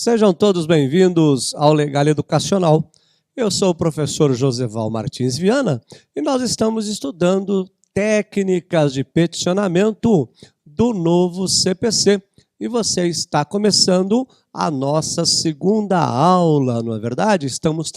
Sejam todos bem-vindos ao Legal Educacional. Eu sou o professor Joseval Martins Viana e nós estamos estudando técnicas de peticionamento do novo CPC. E você está começando a nossa segunda aula, não é verdade? Vamos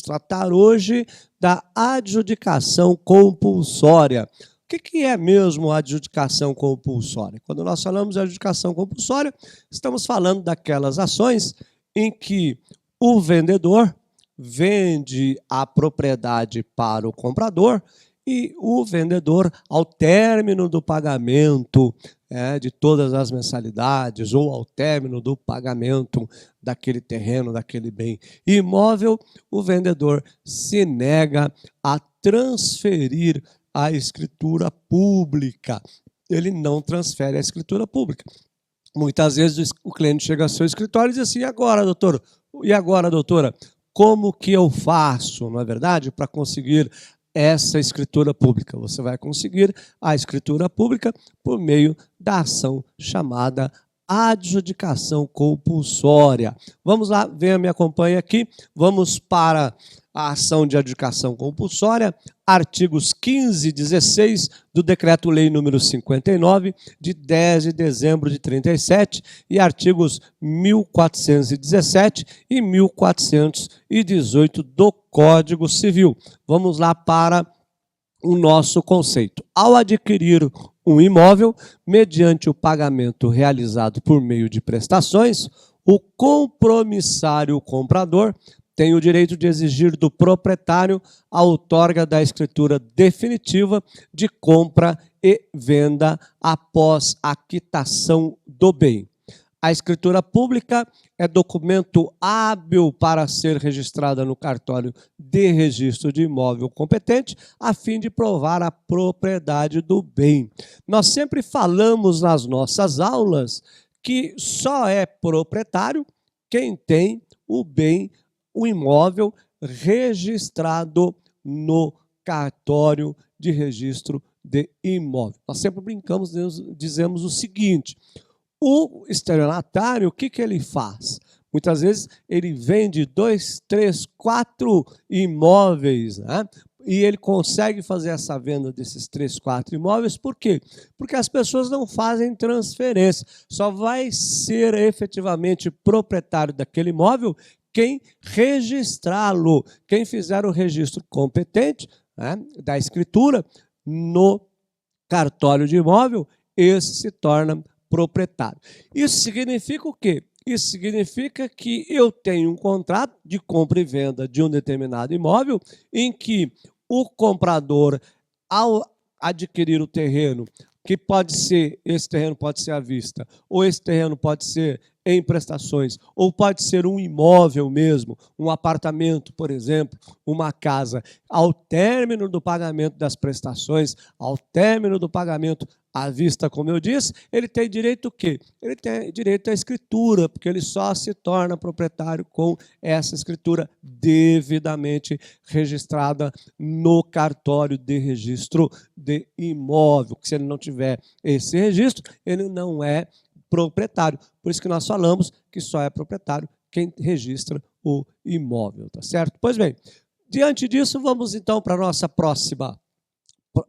tratar hoje da adjudicação compulsória. O que é mesmo a adjudicação compulsória? Quando nós falamos de adjudicação compulsória, estamos falando daquelas ações em que o vendedor vende a propriedade para o comprador e o vendedor, ao término do pagamento de todas as mensalidades ou ao término do pagamento daquele terreno, daquele bem imóvel, o vendedor se nega a transferir a escritura pública. Ele não transfere a escritura pública. Muitas vezes o cliente chega ao seu escritório e diz assim: e agora, doutor? E agora, doutora? Como que eu faço, não é verdade, para conseguir essa escritura pública? Você vai conseguir a escritura pública por meio da ação chamada adjudicação compulsória. Vamos lá, venha, me acompanhe aqui. Vamos para a ação de adjudicação compulsória, artigos 15 e 16 do Decreto-Lei número 59, de 10 de dezembro de 37, e artigos 1417 e 1418 do Código Civil. Vamos lá para o nosso conceito. Ao adquirir um imóvel, mediante o pagamento realizado por meio de prestações, o compromissário comprador tem o direito de exigir do proprietário a outorga da escritura definitiva de compra e venda após a quitação do bem. A escritura pública é documento hábil para ser registrada no cartório de registro de imóvel competente, a fim de provar a propriedade do bem. Nós sempre falamos nas nossas aulas que só é proprietário quem tem o bem, o imóvel registrado no cartório de registro de imóvel. Nós sempre brincamos, dizemos o seguinte: o estelionatário, o que ele faz? Muitas vezes ele vende 2, 3, 4 imóveis, né? E ele consegue fazer essa venda desses 3, 4 imóveis. Por quê? Porque as pessoas não fazem transferência. Só vai ser efetivamente proprietário daquele imóvel quem registrá-lo, quem fizer o registro competente, né, da escritura no cartório de imóvel, esse se torna proprietário. Isso significa o quê? Isso significa que eu tenho um contrato de compra e venda de um determinado imóvel em que o comprador, ao adquirir o terreno, que pode ser, esse terreno pode ser à vista, ou esse terreno pode ser em prestações, ou pode ser um imóvel mesmo, um apartamento, por exemplo, uma casa. Ao término do pagamento das prestações, ao término do pagamento à vista, como eu disse, ele tem direito o quê? Ele tem direito à escritura, porque ele só se torna proprietário com essa escritura devidamente registrada no cartório de registro de imóvel. Se ele não tiver esse registro, ele não é proprietário. Por isso que nós falamos que só é proprietário quem registra o imóvel, tá certo? Pois bem, diante disso, vamos então para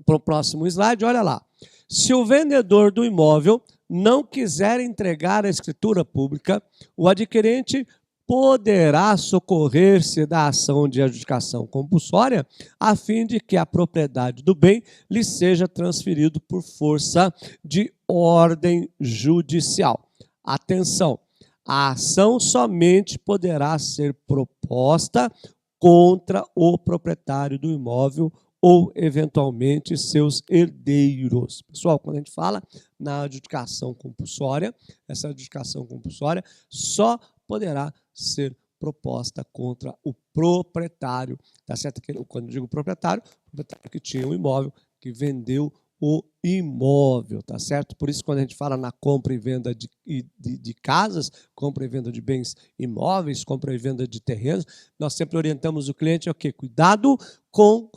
o próximo slide. Olha lá. Se o vendedor do imóvel não quiser entregar a escritura pública, o adquirente poderá socorrer-se da ação de adjudicação compulsória a fim de que a propriedade do bem lhe seja transferido por força de ordem judicial. Atenção, a ação somente poderá ser proposta contra o proprietário do imóvel ou, eventualmente, seus herdeiros. Pessoal, quando a gente fala na adjudicação compulsória, essa adjudicação compulsória só poderá ser proposta contra o proprietário, tá certo? Quando eu digo proprietário, o proprietário que tinha o imóvel, que vendeu o imóvel, tá certo? Por isso, quando a gente fala na compra e venda de casas, compra e venda de bens imóveis, compra e venda de terrenos, nós sempre orientamos o cliente a quê? Cuidado com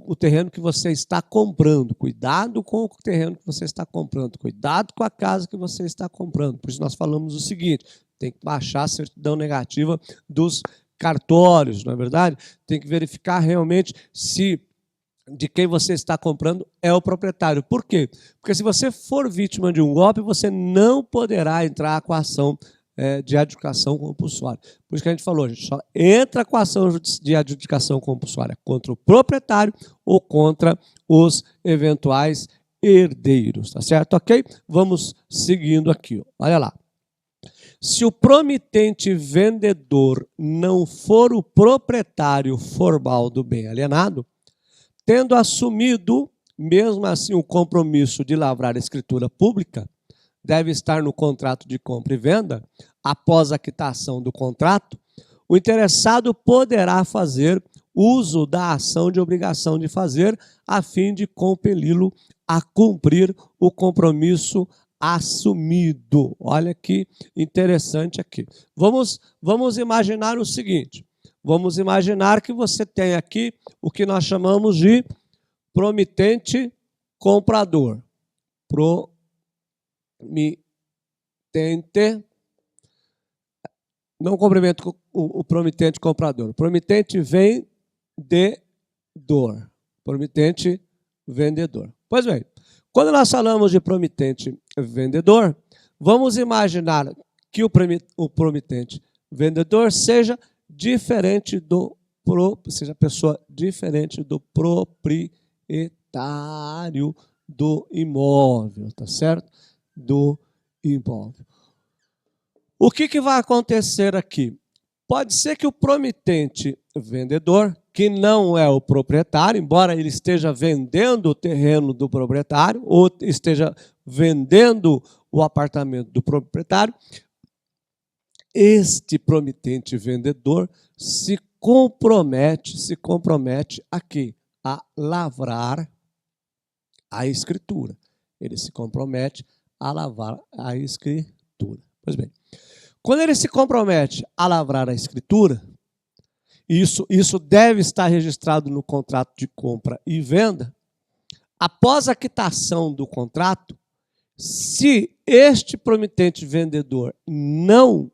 o terreno que você está comprando, cuidado com o terreno que você está comprando, cuidado com a casa que você está comprando. Por isso nós falamos o seguinte, tem que baixar a certidão negativa dos cartórios, não é verdade? Tem que verificar realmente se de quem você está comprando é o proprietário. Por quê? Porque se você for vítima de um golpe, você não poderá entrar com a ação de adjudicação compulsória. Por isso que a gente falou, a gente só entra com a ação de adjudicação compulsória contra o proprietário ou contra os eventuais herdeiros, tá certo? Ok? Vamos seguindo aqui. Olha lá. Se o promitente vendedor não for o proprietário formal do bem alienado, tendo assumido, mesmo assim, o compromisso de lavrar a escritura pública, deve estar no contrato de compra e venda, após a quitação do contrato, o interessado poderá fazer uso da ação de obrigação de fazer, a fim de compeli-lo a cumprir o compromisso assumido. Olha que interessante aqui. Vamos imaginar o seguinte. Vamos imaginar que você tem aqui o que nós chamamos de promitente comprador. Promitente, não cumprimento o promitente comprador. Promitente vendedor. Promitente vendedor. Pois bem, quando nós falamos de promitente vendedor, vamos imaginar que o promitente vendedor seja diferente seja pessoa diferente do proprietário do imóvel, tá certo? Do imóvel. O que vai acontecer aqui? Pode ser que o promitente vendedor, que não é o proprietário, embora ele esteja vendendo o terreno do proprietário ou esteja vendendo o apartamento do proprietário, este promitente vendedor se compromete aqui a lavrar a escritura. Ele se compromete a lavrar a escritura. Pois bem, quando ele se compromete a lavrar a escritura, isso deve estar registrado no contrato de compra e venda, após a quitação do contrato, se este promitente vendedor não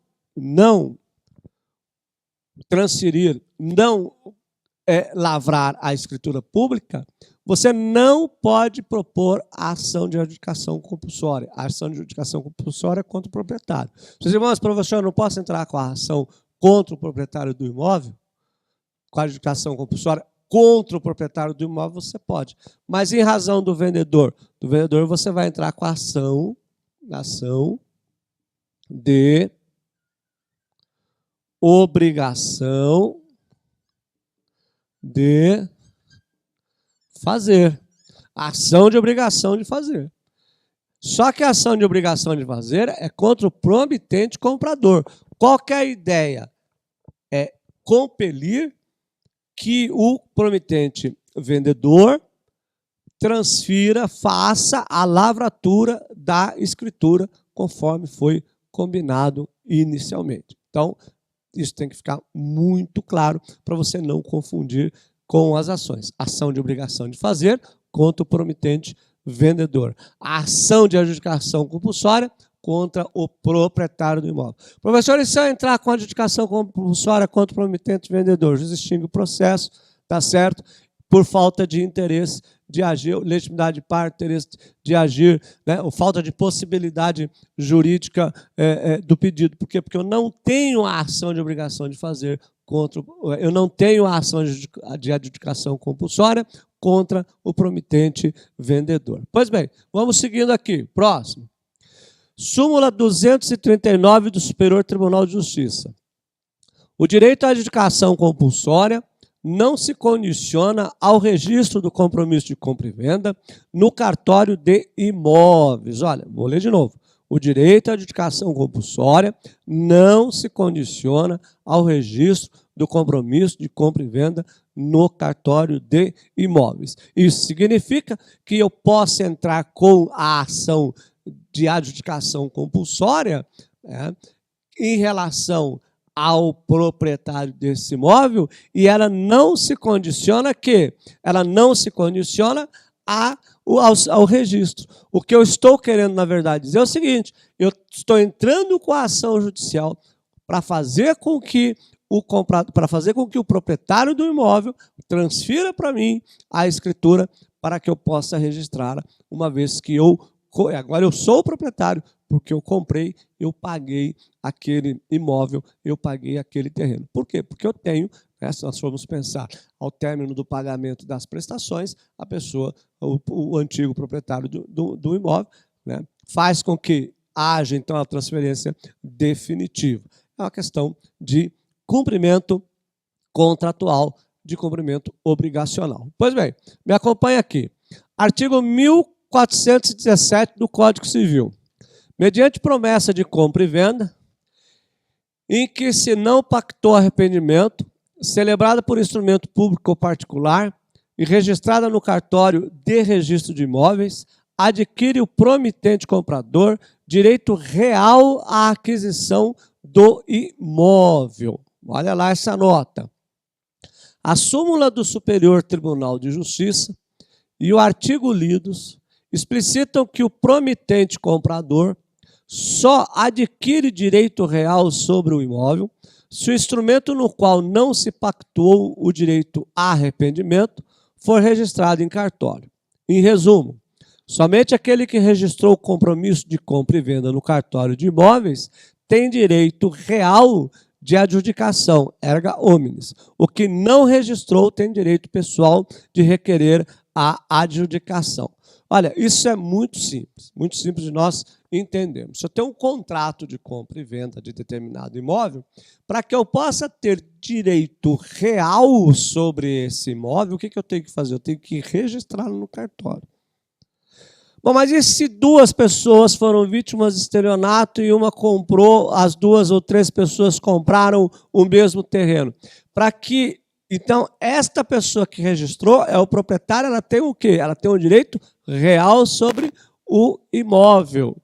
transferir, não lavrar a escritura pública, você não pode propor a ação de adjudicação compulsória. A ação de adjudicação compulsória é contra o proprietário. Vocês dizem, mas professor, eu não posso entrar com a ação contra o proprietário do imóvel? Com a adjudicação compulsória contra o proprietário do imóvel, você pode. Mas em razão do vendedor você vai entrar com a ação de obrigação de fazer. Ação de obrigação de fazer. Só que a ação de obrigação de fazer é contra o promitente comprador. Qual que é a ideia? É compelir que o promitente vendedor transfira, faça a lavratura da escritura conforme foi combinado inicialmente. Então, isso tem que ficar muito claro para você não confundir com as ações. Ação de obrigação de fazer contra o promitente vendedor. A ação de adjudicação compulsória contra o proprietário do imóvel. Professor, e se eu entrar com a adjudicação compulsória contra o promitente vendedor? O juiz extingue o processo, tá certo? Por falta de interesse de agir, legitimidade de parte, interesse de agir, né? Ou falta de possibilidade jurídica do pedido. Por quê? Porque eu não tenho a ação de obrigação de fazer eu não tenho a ação de adjudicação compulsória contra o promitente vendedor. Pois bem, vamos seguindo aqui. Próximo. Súmula 239 do Superior Tribunal de Justiça. O direito à adjudicação compulsória não se condiciona ao registro do compromisso de compra e venda no cartório de imóveis. Olha, vou ler de novo. o direito à adjudicação compulsória não se condiciona ao registro do compromisso de compra e venda no cartório de imóveis. Isso significa que eu posso entrar com a ação de adjudicação compulsória, né, em relação ao proprietário desse imóvel, e ela não se condiciona ao registro. O que eu estou querendo, na verdade, dizer é o seguinte: eu estou entrando com a ação judicial para fazer com que o proprietário do imóvel transfira para mim a escritura para que eu possa registrar, uma vez que agora eu sou o proprietário, porque eu comprei, eu paguei aquele imóvel, eu paguei aquele terreno. Por quê? Porque eu tenho, né, se nós formos pensar, ao término do pagamento das prestações, a pessoa, o antigo proprietário do imóvel, né, faz com que haja, então, a transferência definitiva. É uma questão de cumprimento contratual, de cumprimento obrigacional. Pois bem, me acompanha aqui. Artigo 1417 do Código Civil. Mediante promessa de compra e venda, em que se não pactou arrependimento, celebrada por instrumento público ou particular e registrada no cartório de registro de imóveis, adquire o promitente comprador direito real à aquisição do imóvel. Olha lá essa nota. A súmula do Superior Tribunal de Justiça e o artigo lidos explicitam que o promitente comprador só adquire direito real sobre o imóvel se o instrumento no qual não se pactuou o direito a arrependimento for registrado em cartório. Em resumo, somente aquele que registrou o compromisso de compra e venda no cartório de imóveis tem direito real de adjudicação, erga omnes. O que não registrou tem direito pessoal de requerer a adjudicação. Olha, isso é muito simples de nós entendermos. Se eu tenho um contrato de compra e venda de determinado imóvel, para que eu possa ter direito real sobre esse imóvel, o que eu tenho que fazer? Eu tenho que registrá-lo no cartório. Bom, mas e se duas pessoas foram vítimas de estelionato e uma comprou, as duas ou três pessoas compraram o mesmo terreno? Então, esta pessoa que registrou é o proprietário, ela tem o quê? Ela tem um direito real sobre o imóvel.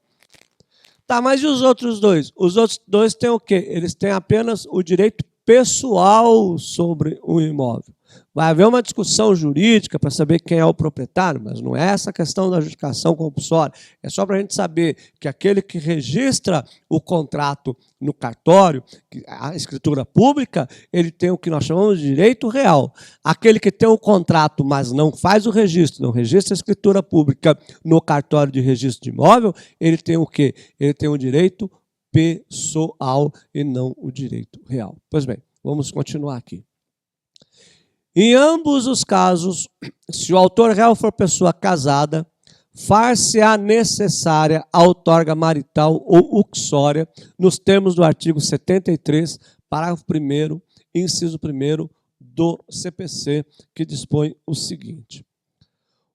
Tá, mas e os outros dois? Os outros dois têm o quê? Eles têm apenas o direito pessoal sobre o imóvel. Vai haver uma discussão jurídica para saber quem é o proprietário, mas não é essa a questão da adjudicação compulsória. É só para a gente saber que aquele que registra o contrato no cartório, a escritura pública, ele tem o que nós chamamos de direito real. Aquele que tem o contrato, mas não faz o registro, não registra a escritura pública no cartório de registro de imóvel, ele tem o quê? Ele tem o direito pessoal e não o direito real. Pois bem, vamos continuar aqui. Em ambos os casos, se o autor real for pessoa casada, far-se-á necessária a outorga marital ou uxória, nos termos do artigo 73, parágrafo 1º, inciso 1º do CPC, que dispõe o seguinte: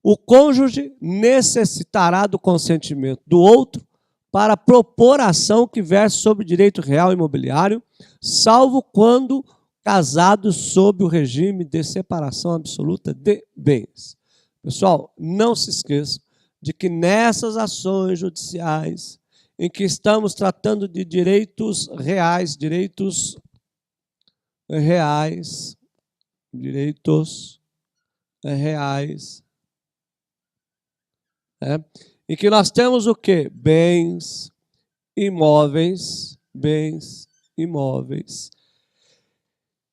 o cônjuge necessitará do consentimento do outro para propor ação que verse sobre direito real imobiliário, salvo quando casados sob o regime de separação absoluta de bens. Pessoal, não se esqueçam de que nessas ações judiciais, em que estamos tratando de direitos reais, em que nós temos o quê? Bens imóveis.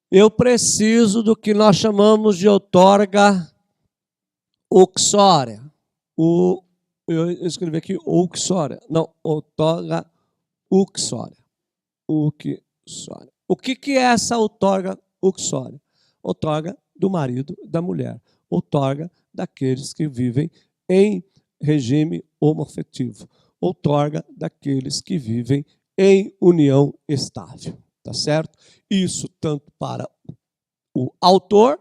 Eu preciso do que nós chamamos de outorga uxória. Eu escrevi aqui uxória. Não, outorga uxória. O que é essa outorga uxória? Outorga do marido, da mulher. Outorga daqueles que vivem em regime homoafetivo. Outorga daqueles que vivem em união estável. Tá certo? Isso tanto para o autor,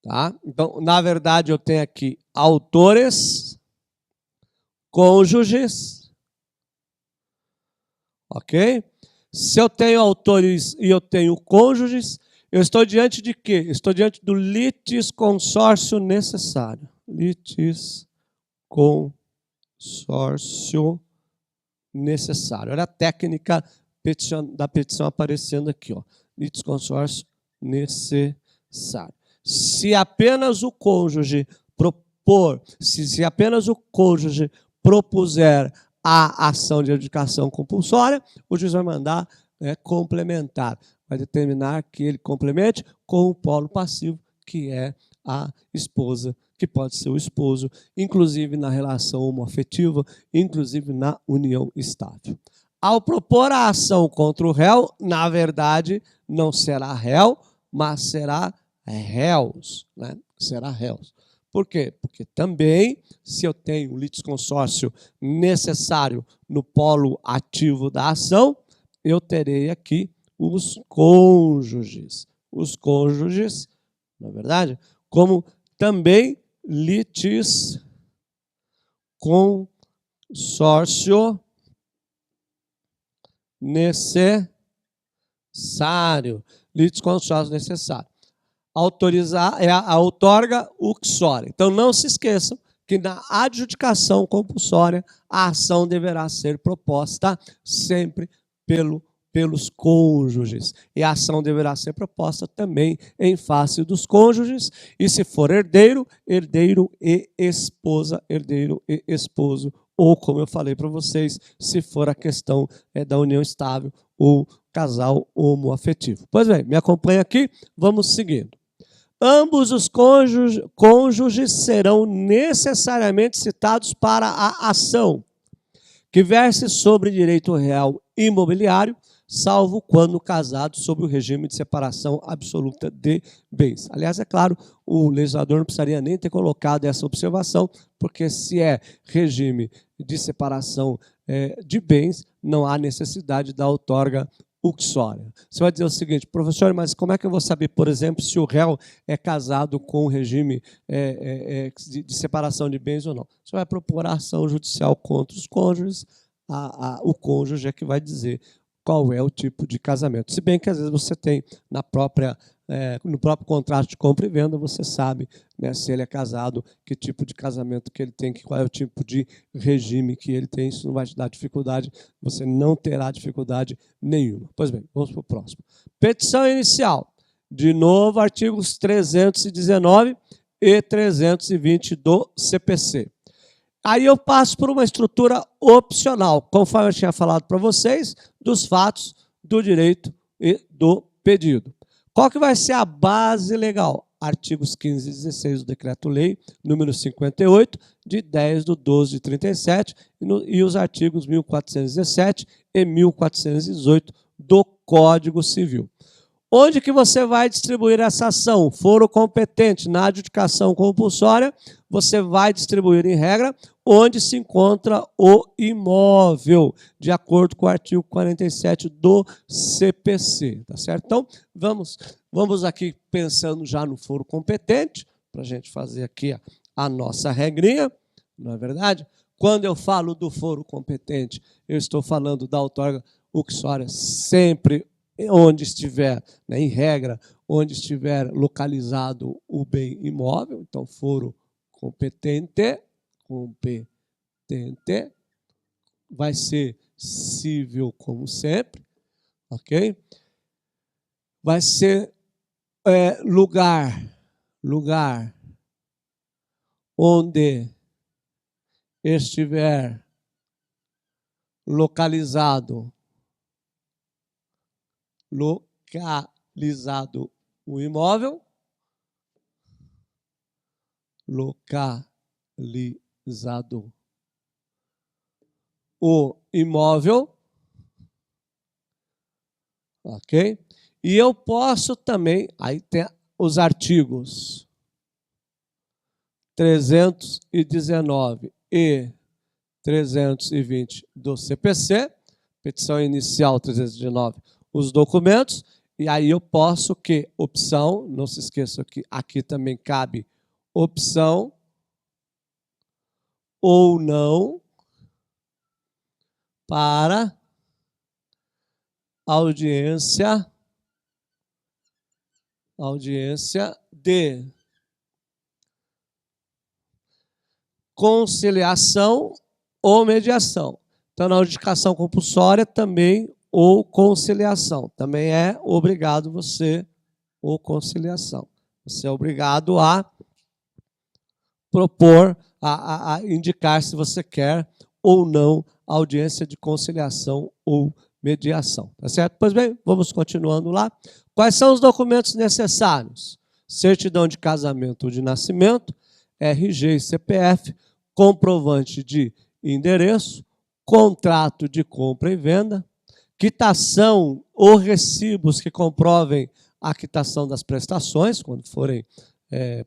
tá? Então, na verdade, eu tenho aqui autores, cônjuges, ok? Se eu tenho autores e eu tenho cônjuges, eu estou diante de quê? Estou diante do litisconsórcio necessário. Litisconsórcio necessário. Olha a técnica da petição aparecendo aqui, ó. Litisconsórcio necessário. Se apenas o cônjuge se apenas o cônjuge propuser a ação de adjudicação compulsória, o juiz vai mandar complementar, vai determinar que ele complemente com o polo passivo, que é a esposa, que pode ser o esposo, inclusive na relação homoafetiva, inclusive na união estável. Ao propor a ação contra o réu, na verdade, não será réu, mas será réus, né? Será réus. Por quê? Porque também, se eu tenho o litisconsórcio necessário no polo ativo da ação, eu terei aqui os cônjuges. Os cônjuges, na verdade, como também litisconsórcio necessário. Litisconsórcio necessário. Autorizar é a outorga uxore. Então não se esqueçam que na adjudicação compulsória a ação deverá ser proposta sempre pelos cônjuges. E a ação deverá ser proposta também em face dos cônjuges. E se for herdeiro, herdeiro e esposa, herdeiro e esposo. Ou, como eu falei para vocês, se for a questão da união estável ou casal homoafetivo. Pois bem, me acompanha aqui, vamos seguindo. Ambos os cônjuges serão necessariamente citados para a ação, que verse sobre direito real imobiliário, salvo quando casados sob o regime de separação absoluta de bens. Aliás, é claro, o legislador não precisaria nem ter colocado essa observação, porque se é regime de separação de bens, não há necessidade da outorga uxória. Você vai dizer o seguinte, professor, mas como é que eu vou saber, por exemplo, se o réu é casado com o regime de separação de bens ou não? Você vai propor a ação judicial contra os cônjuges, o cônjuge é que vai dizer qual é o tipo de casamento. Se bem que às vezes você tem no próprio contrato de compra e venda, você sabe, né, se ele é casado, que tipo de casamento que ele tem, qual é o tipo de regime que ele tem. Isso não vai te dar dificuldade, você não terá dificuldade nenhuma. Pois bem, vamos para o próximo. Petição inicial. De novo, artigos 319 e 320 do CPC. Aí eu passo por uma estrutura opcional, conforme eu tinha falado para vocês, dos fatos, do direito e do pedido. Qual que vai ser a base legal? Artigos 15 e 16 do Decreto-Lei, número 58, de 10/12/37, e os artigos 1417 e 1418 do Código Civil. Onde que você vai distribuir essa ação? Foro competente na adjudicação compulsória, você vai distribuir em regra onde se encontra o imóvel, de acordo com o artigo 47 do CPC, tá certo? Então, vamos aqui pensando já no foro competente, para a gente fazer aqui a nossa regrinha, não é verdade? Quando eu falo do foro competente, eu estou falando da outorga uxória sempre onde estiver, né, em regra, onde estiver localizado o bem imóvel, então foro competente, vai ser cível como sempre, ok? Vai ser lugar onde estiver localizado o imóvel, ok? E eu posso também, aí tem os artigos 319 e 320 do CPC, petição inicial 319, os documentos, e aí eu posso que opção, não se esqueça que aqui também cabe opção ou não, para audiência de conciliação ou mediação. Então, na adjudicação compulsória também, ou conciliação. Também é obrigado você, ou conciliação. Você é obrigado a propor, a indicar se você quer ou não audiência de conciliação ou mediação. Tá certo? Pois bem, vamos continuando lá. Quais são os documentos necessários? Certidão de casamento ou de nascimento, RG e CPF, comprovante de endereço, contrato de compra e venda, quitação ou recibos que comprovem a quitação das prestações, quando forem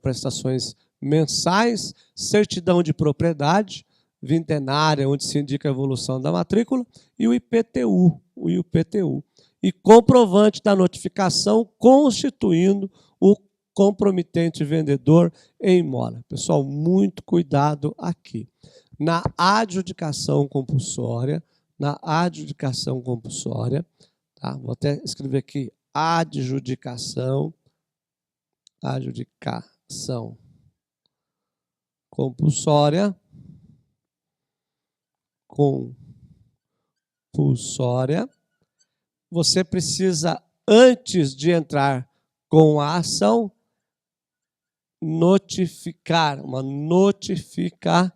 prestações mensais, certidão de propriedade, vintenária, onde se indica a evolução da matrícula, e o IPTU, e comprovante da notificação constituindo o compromitente vendedor em mora. Pessoal, muito cuidado aqui. Na adjudicação compulsória, tá? Vou até escrever aqui, adjudicação compulsória, você precisa, antes de entrar com a ação, notificar, uma notificação.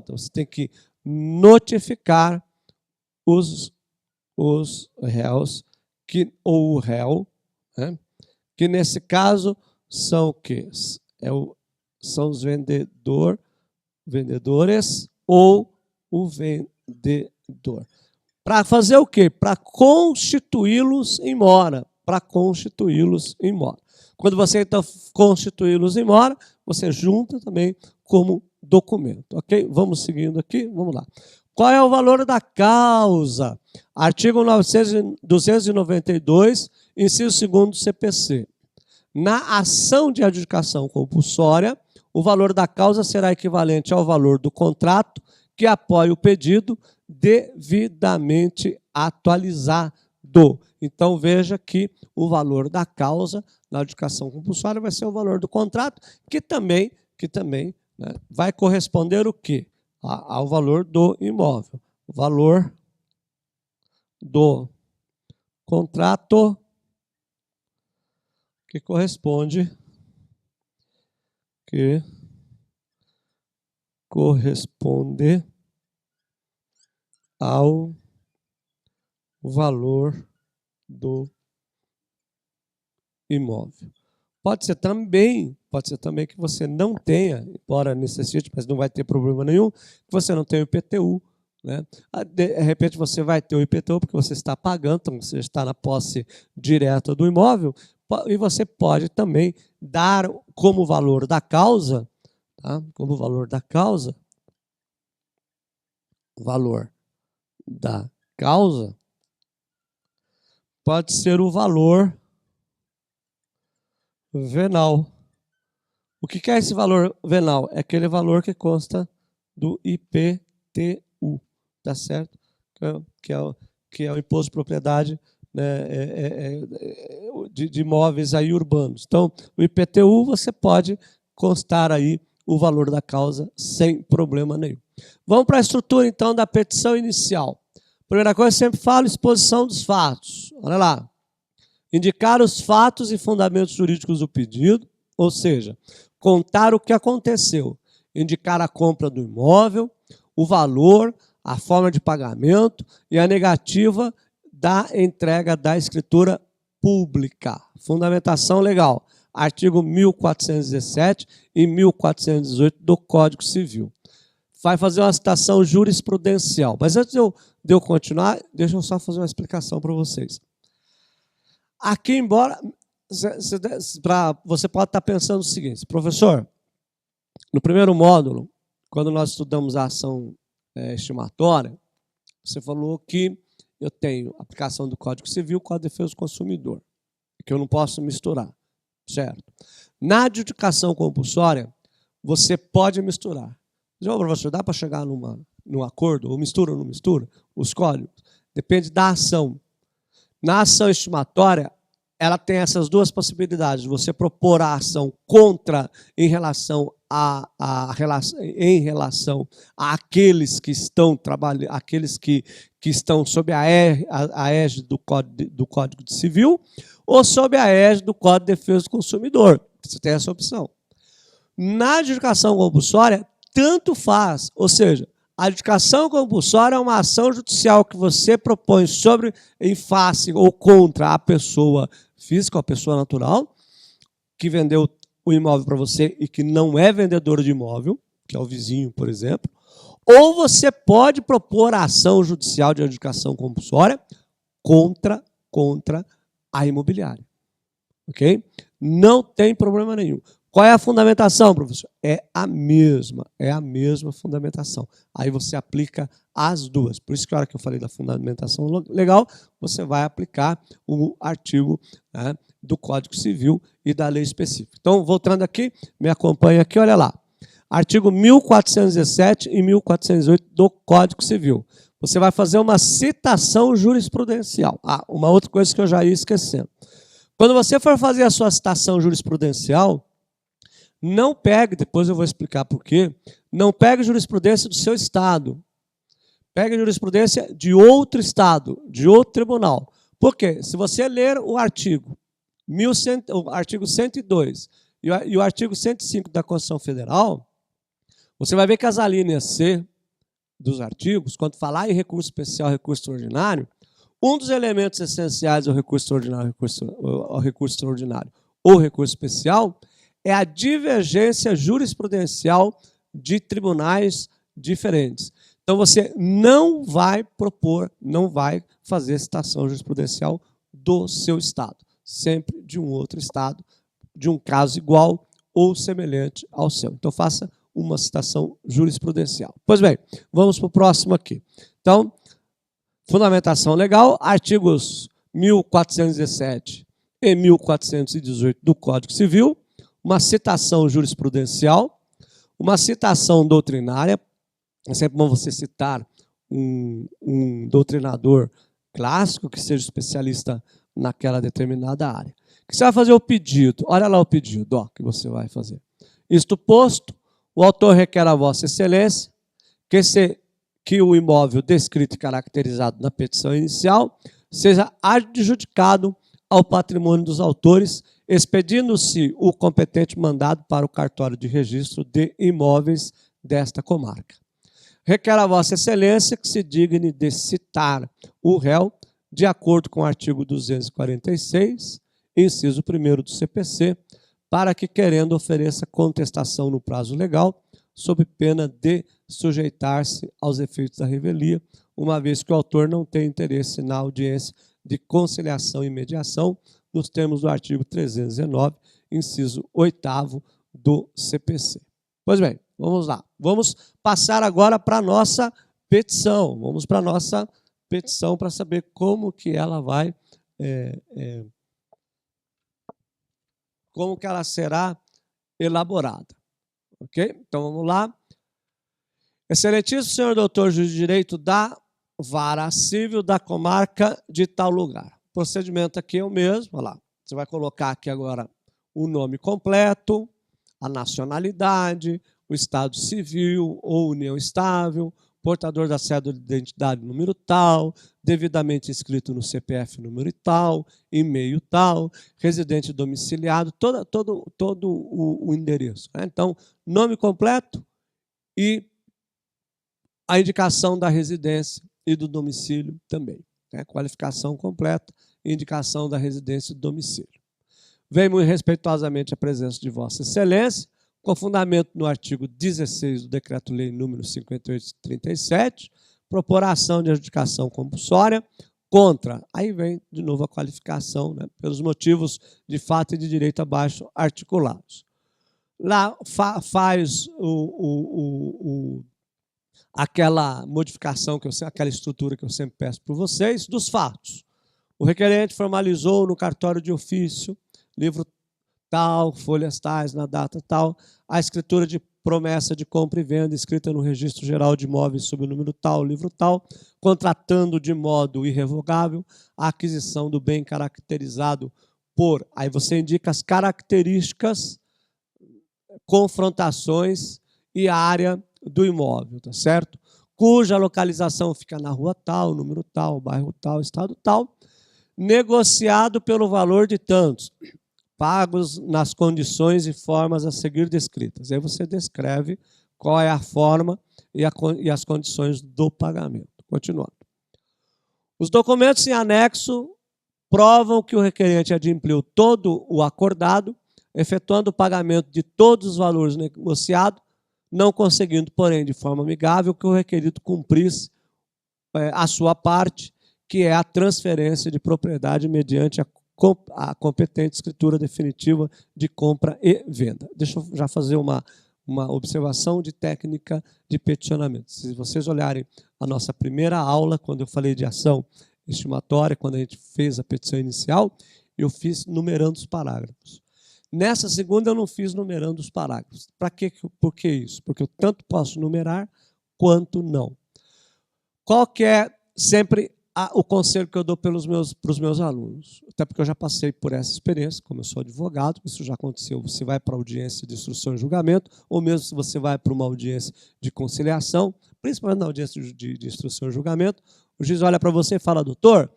Então, você tem que notificar os réus, ou o réu, né? Que nesse caso são o quê? São os vendedores ou o vendedor. Para fazer o quê? Para constituí-los em mora. Quando você então constituí-los em mora, você junta também como documento, ok? Vamos seguindo aqui, vamos lá. Qual é o valor da causa? Artigo 292, inciso 2º do CPC. Na ação de adjudicação compulsória, o valor da causa será equivalente ao valor do contrato que apoia o pedido devidamente atualizado. Então, veja que o valor da causa na adjudicação compulsória vai ser o valor do contrato, que também né, vai corresponder o quê? Ao valor do imóvel. O valor do contrato que corresponde ao valor do imóvel. Pode ser também que você não tenha, embora necessite, mas não vai ter problema nenhum, que você não tenha o IPTU, né? De repente você vai ter o IPTU porque você está pagando, então você está na posse direta do imóvel, e você pode também dar como valor da causa, tá? Como valor da causa, pode ser o valor venal. O que é esse valor venal? É aquele valor que consta do IPTU, tá certo? Que é o imposto de propriedade, né, de imóveis aí urbanos. Então, o IPTU você pode constar aí o valor da causa sem problema nenhum. Vamos para a estrutura, então, da petição inicial. Primeira coisa, eu sempre falo, exposição dos fatos. Olha lá. Indicar os fatos e fundamentos jurídicos do pedido, ou seja, contar o que aconteceu. Indicar a compra do imóvel, o valor, a forma de pagamento e a negativa da entrega da escritura pública. Fundamentação legal. Artigo 1417 e 1418 do Código Civil. Vai fazer uma citação jurisprudencial. Mas antes de eu continuar, deixa eu só fazer uma explicação para vocês. Aqui, embora você pode estar pensando o seguinte, professor, no primeiro módulo, quando nós estudamos a ação estimatória, você falou que eu tenho aplicação do Código Civil com a defesa do consumidor, que eu não posso misturar, certo? Na adjudicação compulsória, você pode misturar. Mas, professor, dá para chegar no acordo, ou não mistura, os códigos. Depende da ação. Na ação estimatória, ela tem essas duas possibilidades. Você propor a ação contra em relação àqueles que estão trabalhando, aqueles que estão sob a égide do Código Civil ou sob a égide do Código de Defesa do Consumidor. Você tem essa opção. Na adjudicação compulsória, tanto faz, ou seja, a adjudicação compulsória é uma ação judicial que você propõe em face ou contra a pessoa física ou a pessoa natural que vendeu o imóvel para você e que não é vendedor de imóvel, que é o vizinho, por exemplo, ou você pode propor a ação judicial de adjudicação compulsória contra a imobiliária. Ok? Não tem problema nenhum. Qual é a fundamentação, professor? É a mesma fundamentação. Aí você aplica as duas. Por isso que a hora que eu falei da fundamentação legal, você vai aplicar o artigo, né, do Código Civil e da lei específica. Então, voltando aqui, me acompanha aqui, olha lá. Artigo 1417 e 1408 do Código Civil. Você vai fazer uma citação jurisprudencial. Ah, uma outra coisa que eu já ia esquecendo. Quando você for fazer a sua citação jurisprudencial, não pegue, depois eu vou explicar por quê, não pegue jurisprudência do seu estado. Pegue jurisprudência de outro estado, de outro tribunal. Por quê? Se você ler o artigo 102 e o artigo 105 da Constituição Federal, você vai ver que as alíneas C dos artigos, quando falar em recurso especial, recurso extraordinário, um dos elementos essenciais ao recurso extraordinário, ou recurso especial é a divergência jurisprudencial de tribunais diferentes. Então, você não vai propor, não vai fazer citação jurisprudencial do seu estado, sempre de um outro estado, de um caso igual ou semelhante ao seu. Então, faça uma citação jurisprudencial. Pois bem, vamos para o próximo aqui. Então, fundamentação legal, artigos 1417 e 1418 do Código Civil, uma citação jurisprudencial, uma citação doutrinária. É sempre bom você citar um doutrinador clássico que seja especialista naquela determinada área. Que você vai fazer o pedido, olha lá o pedido ó, que você vai fazer. Isto posto, o autor requer a Vossa Excelência que o imóvel descrito e caracterizado na petição inicial seja adjudicado ao patrimônio dos autores, expedindo-se o competente mandado para o cartório de registro de imóveis desta comarca. Requer a Vossa Excelência que se digne de citar o réu, de acordo com o artigo 246, inciso 1º do CPC, para que, querendo, ofereça contestação no prazo legal, sob pena de sujeitar-se aos efeitos da revelia, uma vez que o autor não tem interesse na audiência de conciliação e mediação, nos termos do artigo 319, inciso 8º do CPC. Pois bem, vamos lá. Vamos passar agora para a nossa petição. Vamos para a nossa petição para saber como que ela vai, como que ela será elaborada. Ok? Então, vamos lá. Excelentíssimo senhor doutor juiz de direito da Vara Civil da comarca de tal lugar. O procedimento aqui é o mesmo. Olha lá. Você vai colocar aqui agora o nome completo, a nacionalidade, o estado civil ou união estável, portador da cédula de identidade número tal, devidamente inscrito no CPF número tal, e-mail tal, residente domiciliado, todo o endereço. Então, nome completo e a indicação da residência e do domicílio também. Qualificação completa e indicação da residência e do domicílio. Venho muito respeitosamente a presença de Vossa Excelência, com fundamento no artigo 16 do Decreto-Lei número 5837, propor a ação de adjudicação compulsória contra, aí vem de novo a qualificação, né, pelos motivos de fato e de direito abaixo articulados. Lá faz aquela modificação, aquela estrutura que eu sempre peço para vocês, dos fatos. O requerente formalizou no cartório de ofício, livro tal, folhas tais, na data tal, a escritura de promessa de compra e venda escrita no Registro Geral de Imóveis sob o número tal, livro tal, contratando de modo irrevogável a aquisição do bem caracterizado por... Aí você indica as características, confrontações e área do imóvel, tá certo? Cuja localização fica na rua tal, número tal, bairro tal, estado tal, negociado pelo valor de tantos, pagos nas condições e formas a seguir descritas. Aí você descreve qual é a forma e as condições do pagamento. Continuando. Os documentos em anexo provam que o requerente adimpliu todo o acordado, efetuando o pagamento de todos os valores negociados, não conseguindo, porém, de forma amigável, que o requerido cumprisse a sua parte, que é a transferência de propriedade mediante a competente escritura definitiva de compra e venda. Deixa eu já fazer uma observação de técnica de peticionamento. Se vocês olharem a nossa primeira aula, quando eu falei de ação estimatória, quando a gente fez a petição inicial, eu fiz numerando os parágrafos. Nessa segunda eu não fiz numerando os parágrafos. Por que isso? Porque eu tanto posso numerar quanto não. Qual que é sempre o conselho que eu dou para os meus alunos? Até porque eu já passei por essa experiência, como eu sou advogado, isso já aconteceu. Você vai para a audiência de instrução e julgamento, ou mesmo se você vai para uma audiência de conciliação, principalmente na audiência de instrução e julgamento, o juiz olha para você e fala, doutor,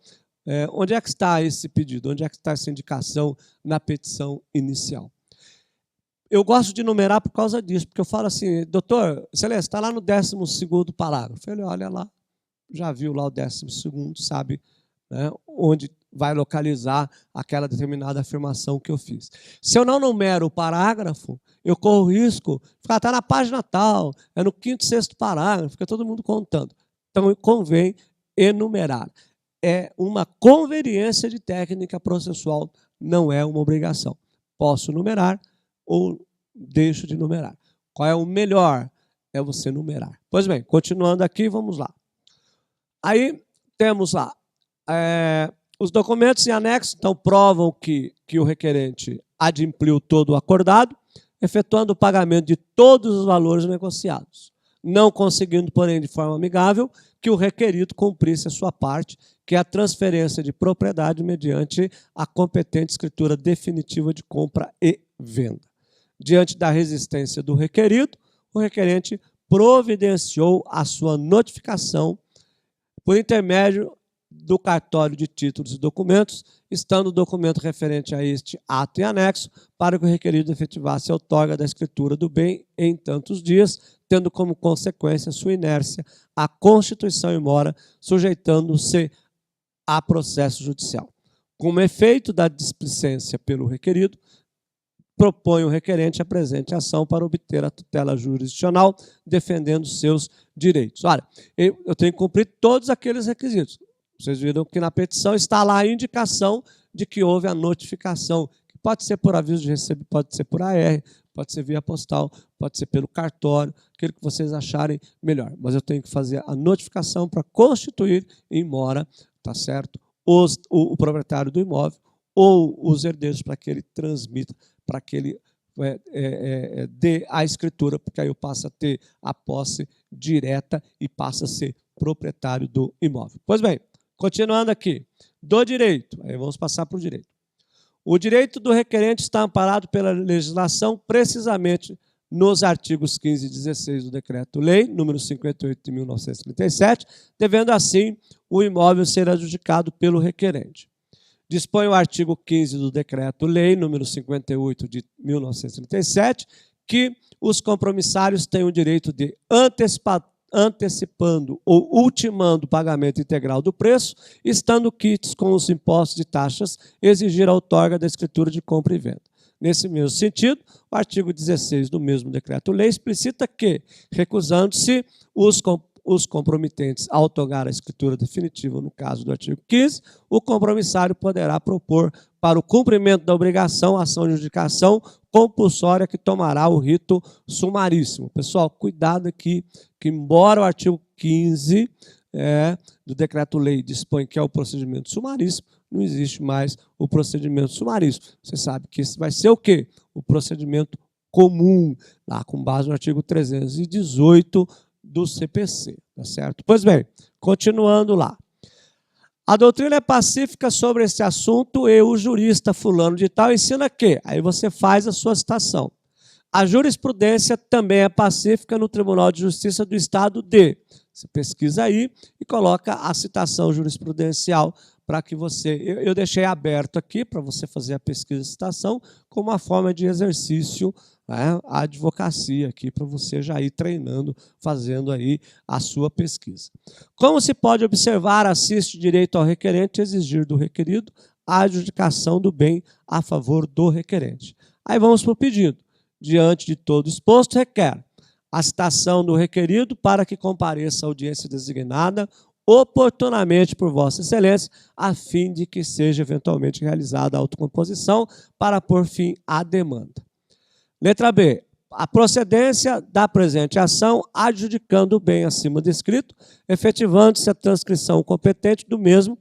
onde é que está esse pedido? Onde é que está essa indicação na petição inicial? Eu gosto de numerar por causa disso, porque eu falo assim, doutor, excelência, está lá no 12º parágrafo. Ele olha lá, já viu lá o 12º, sabe, né, onde vai localizar aquela determinada afirmação que eu fiz. Se eu não numero o parágrafo, eu corro o risco de ficar, está na página tal, é no 5º, 6º parágrafo, fica todo mundo contando. Então, convém enumerar. É uma conveniência de técnica processual, não é uma obrigação. Posso numerar ou deixo de numerar. Qual é o melhor? É você numerar. Pois bem, continuando aqui, vamos lá. Aí temos lá, os documentos em anexo, então, provam que o requerente adimpliu todo o acordado, efetuando o pagamento de todos os valores negociados, não conseguindo, porém, de forma amigável, que o requerido cumprisse a sua parte, que é a transferência de propriedade mediante a competente escritura definitiva de compra e venda. Diante da resistência do requerido, o requerente providenciou a sua notificação por intermédio do cartório de títulos e documentos, estando o documento referente a este ato em anexo, para que o requerido efetivasse a outorga da escritura do bem em tantos dias, tendo como consequência sua inércia à Constituição e mora, sujeitando-se a processo judicial. Como efeito da displicência pelo requerido, propõe o requerente a presente ação para obter a tutela jurisdicional, defendendo seus direitos. Olha, eu tenho que cumprir todos aqueles requisitos. Vocês viram que na petição está lá a indicação de que houve a notificação, que pode ser por aviso de recebimento, pode ser por AR, pode ser via postal, pode ser pelo cartório, aquilo que vocês acharem melhor. Mas eu tenho que fazer a notificação para constituir em mora, tá certo? O proprietário do imóvel ou os herdeiros para que ele transmita, para que ele dê a escritura, porque aí eu passo a ter a posse direta e passa a ser proprietário do imóvel. Pois bem, continuando aqui, do direito, aí vamos passar para o direito. O direito do requerente está amparado pela legislação, precisamente nos artigos 15 e 16 do Decreto-Lei, número 58 de 1937, devendo assim o imóvel ser adjudicado pelo requerente. Dispõe o artigo 15 do Decreto-Lei, número 58 de 1937, que os compromissários têm o direito de antecipando ou ultimando o pagamento integral do preço, estando quites com os impostos e taxas, exigir a outorga da escritura de compra e venda. Nesse mesmo sentido, o artigo 16 do mesmo Decreto-Lei explicita que, recusando-se os comprometentes a outorgar a escritura definitiva, no caso do artigo 15, o compromissário poderá propor para o cumprimento da obrigação a ação de adjudicação compulsória que tomará o rito sumaríssimo. Pessoal, cuidado aqui, que embora o artigo 15 do Decreto-Lei dispõe que é o procedimento sumaríssimo, não existe mais o procedimento sumaríssimo. Você sabe que esse vai ser o quê? O procedimento comum, lá com base no artigo 318 do CPC, tá certo? Pois bem, continuando lá. A doutrina é pacífica sobre esse assunto e o jurista fulano de tal ensina que, aí você faz a sua citação. A jurisprudência também é pacífica no Tribunal de Justiça do Estado de. Você pesquisa aí e coloca a citação jurisprudencial para que você... Eu deixei aberto aqui para você fazer a pesquisa e citação como uma forma de exercício, né, a advocacia aqui, para você já ir treinando, fazendo aí a sua pesquisa. Como se pode observar, assiste direito ao requerente exigir do requerido a adjudicação do bem a favor do requerente. Aí vamos para o pedido. Diante de todo exposto, requer a citação do requerido para que compareça à audiência designada oportunamente por Vossa Excelência, a fim de que seja eventualmente realizada a autocomposição para pôr fim à demanda. Letra B. A procedência da presente ação, adjudicando o bem acima descrito, efetivando-se a transcrição competente do mesmo,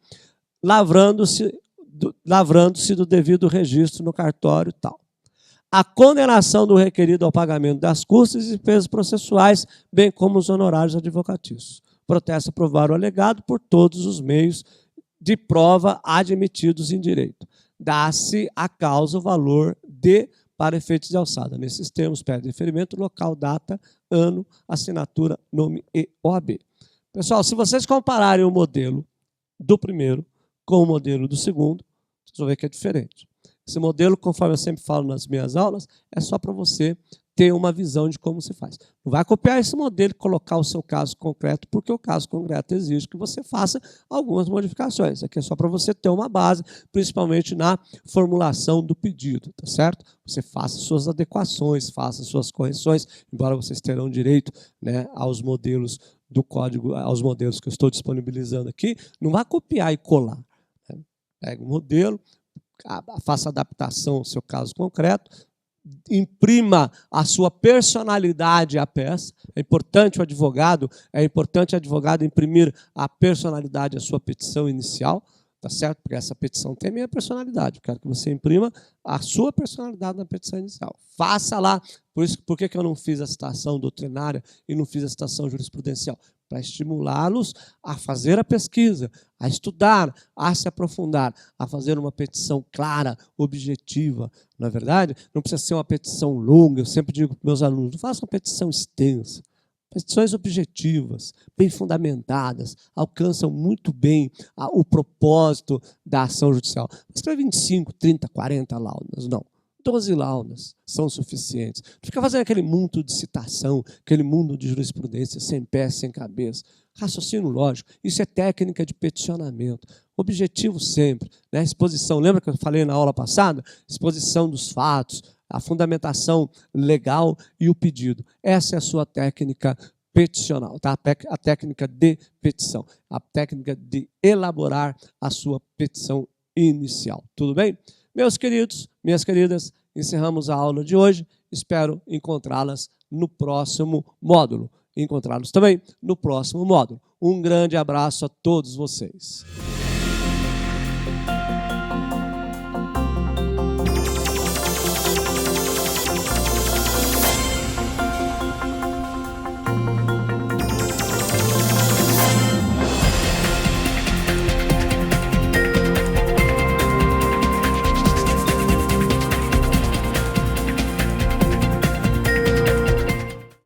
lavrando-se do devido registro no cartório e tal. A condenação do requerido ao pagamento das custas e despesas processuais, bem como os honorários advocatícios. Protesta provar o alegado por todos os meios de prova admitidos em direito. Dá-se à causa o valor de para efeitos de alçada. Nesses termos, pede deferimento, local, data, ano, assinatura, nome e OAB. Pessoal, se vocês compararem o modelo do primeiro com o modelo do segundo, vocês vão ver que é diferente. Esse modelo, conforme eu sempre falo nas minhas aulas, é só para você ter uma visão de como se faz. Não vai copiar esse modelo e colocar o seu caso concreto, porque o caso concreto exige que você faça algumas modificações. Aqui é só para você ter uma base, principalmente na formulação do pedido, tá certo? Você faça suas adequações, faça suas correções, embora vocês terão direito, né, aos modelos do código, aos modelos que eu estou disponibilizando aqui. Não vai copiar e colar, né? Pega o modelo, faça adaptação ao seu caso concreto, imprima a sua personalidade à peça. É importante o advogado imprimir a personalidade à sua petição inicial, tá certo? Porque essa petição tem a minha personalidade. Eu quero que você imprima a sua personalidade na petição inicial. Faça lá. Por que eu não fiz a citação doutrinária e não fiz a citação jurisprudencial? Para estimulá-los a fazer a pesquisa, a estudar, a se aprofundar, a fazer uma petição clara, objetiva. Na verdade, não precisa ser uma petição longa. Eu sempre digo para meus alunos, não faça uma petição extensa. Petições objetivas, bem fundamentadas, alcançam muito bem o propósito da ação judicial. Não escreve 25, 30, 40 laudas, não. 12 laudas são suficientes. Não fica fazendo aquele mundo de citação, aquele mundo de jurisprudência sem pé, sem cabeça. Raciocínio lógico. Isso é técnica de peticionamento. Objetivo sempre, né? Exposição. Lembra que eu falei na aula passada? Exposição dos fatos, a fundamentação legal e o pedido. Essa é a sua técnica peticional, tá? A técnica de petição, a técnica de elaborar a sua petição inicial. Tudo bem? Meus queridos, minhas queridas, encerramos a aula de hoje. Espero encontrá-las no próximo módulo. Encontrá-los também no próximo módulo. Um grande abraço a todos vocês.